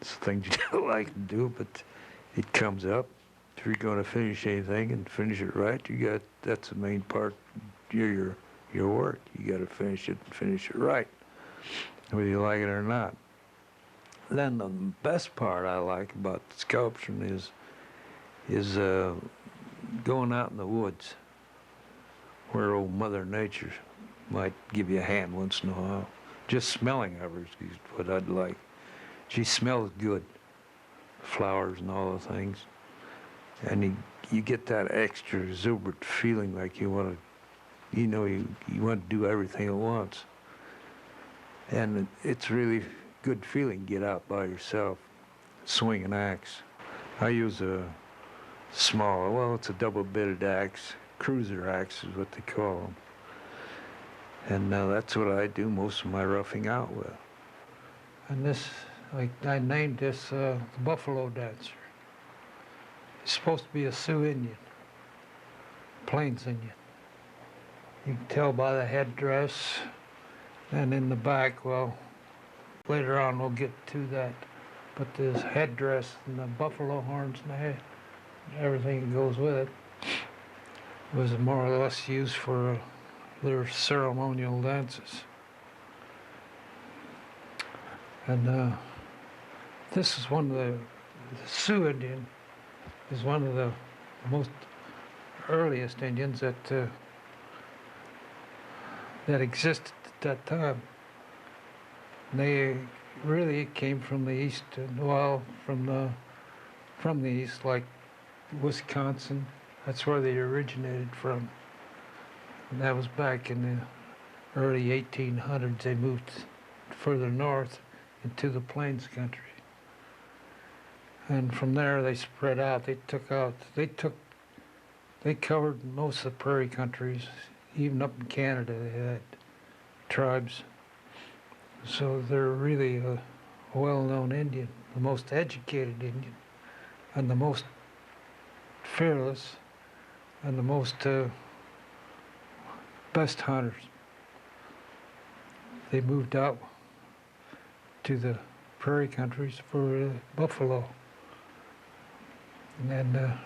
It's things you don't like to do, but it comes up. If you're going to finish anything and finish it right, that's the main part of your work. You got to finish it and finish it right, whether you like it or not. Then the best part I like about sculpturing is going out in the woods where old Mother Nature might give you a hand once in a while. Just smelling of her is what I'd like. She smells good, flowers and all the things. And you get that extra exuberant feeling like you want to, you want to do everything at once. And it's really good feeling to get out by yourself, swing an axe. I use a small, well, it's a double-bitted axe. Cruiser axe is what they call them. And that's what I do most of my roughing out with. And this, I named this the Buffalo Dancer. It's supposed to be a Sioux Indian, Plains Indian. You can tell by the headdress, and in the back, well, later on we'll get to that. But this headdress and the buffalo horns and the head, everything that goes with it, was more or less used for their ceremonial dances. And this is one of the Sioux Indian is one of the most earliest Indians that existed at that time. They really came from the east, well, from the east, like Wisconsin. That's where they originated from. And that was back in the early 1800s. They moved further north into the Plains country. And from there they spread out. They covered most of the prairie countries. Even up in Canada they had tribes. So they're really a well-known Indian, the most educated Indian, and the most fearless, and the most best hunters. They moved out to the prairie countries for buffalo. And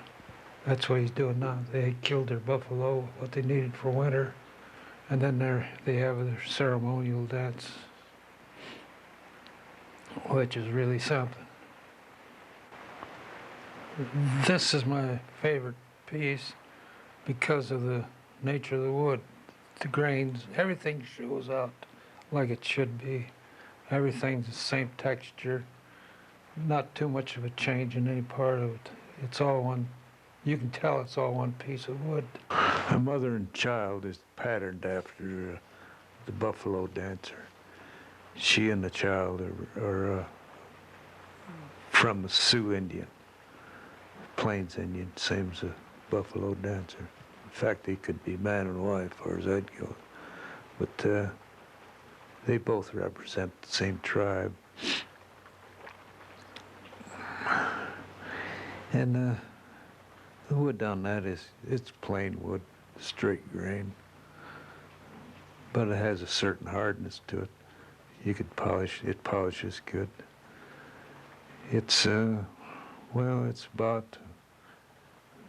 that's what he's doing now. They killed their buffalo, what they needed for winter, and then they have their ceremonial dance, which is really something. This is my favorite piece because of the nature of the wood. The grains, everything shows out like it should be. Everything's the same texture, not too much of a change in any part of it. It's all one, you can tell it's all one piece of wood. A mother and child is patterned after the Buffalo Dancer. She and the child are from the Sioux Indian, Plains Indian, same as the Buffalo Dancer. In fact, they could be man and wife, as far as that goes. But they both represent the same tribe. And the wood on that it's plain wood, straight grain. But it has a certain hardness to it. You could polish, it polishes good. It's, well, it's about,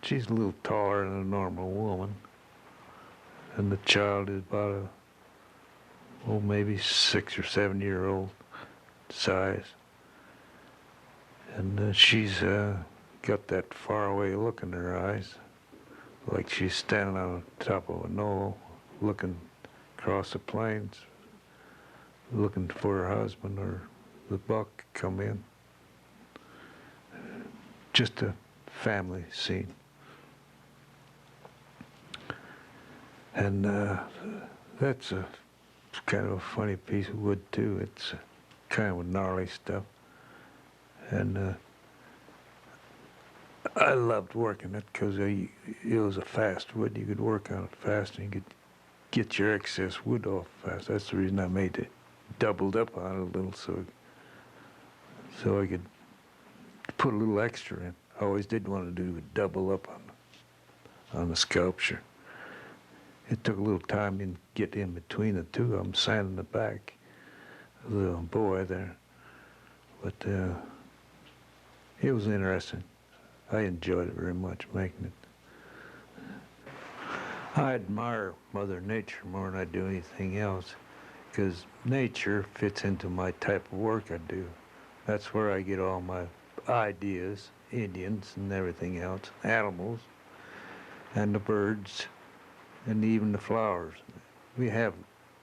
she's a little taller than a normal woman. And the child is about maybe 6 or 7 year old size. And she's got that faraway look in her eyes, like she's standing on top of a knoll, looking across the plains, looking for her husband or the buck come in. Just a family scene. And that's a kind of a funny piece of wood too. It's kind of gnarly stuff. And I loved working it because it was a fast wood. You could work on it fast and you could get your excess wood off fast. That's the reason I made it doubled up on it a little so I could put a little extra in. I always did want to do a double up on the sculpture. It took a little time to get in between the two of them, sanding the back of the boy there. But It was interesting. I enjoyed it very much, making it. I admire Mother Nature more than I do anything else, because nature fits into my type of work I do. That's where I get all my ideas, Indians and everything else, animals, and the birds, and even the flowers. We have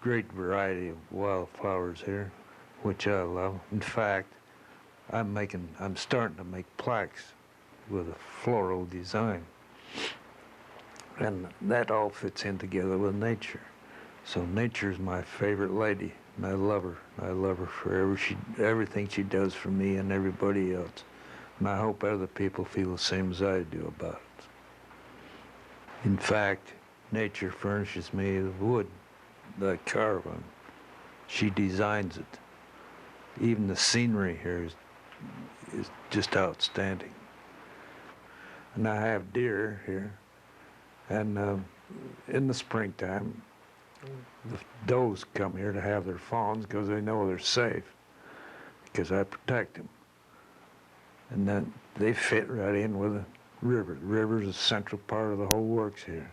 great variety of wildflowers here, which I love. In fact, I'm starting to make plaques with a floral design. And that all fits in together with nature. So nature's my favorite lady, and I love her. I love her for everything she does for me and everybody else. And I hope other people feel the same as I do about it. In fact, nature furnishes me the wood that I carve on. She designs it. Even the scenery here is just outstanding. And I have deer here. And in the springtime, the does come here to have their fawns because they know they're safe, because I protect them. And then they fit right in with the river. The river is a central part of the whole works here,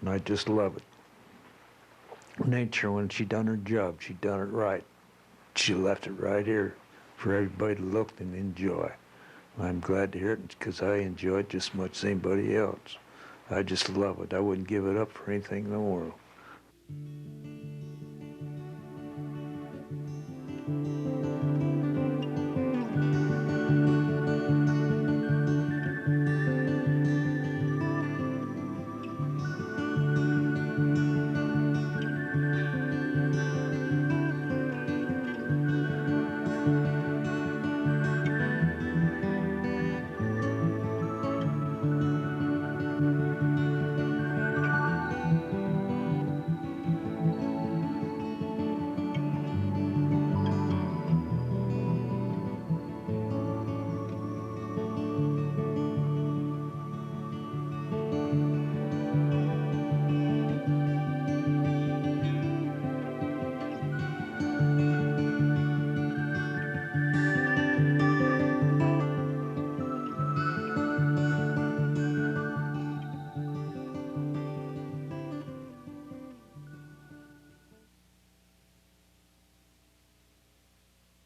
and I just love it. Nature, when she done her job, she done it right. She left it right here for everybody to look and enjoy. I'm glad to hear it because I enjoy it just as much as anybody else. I just love it. I wouldn't give it up for anything in the world.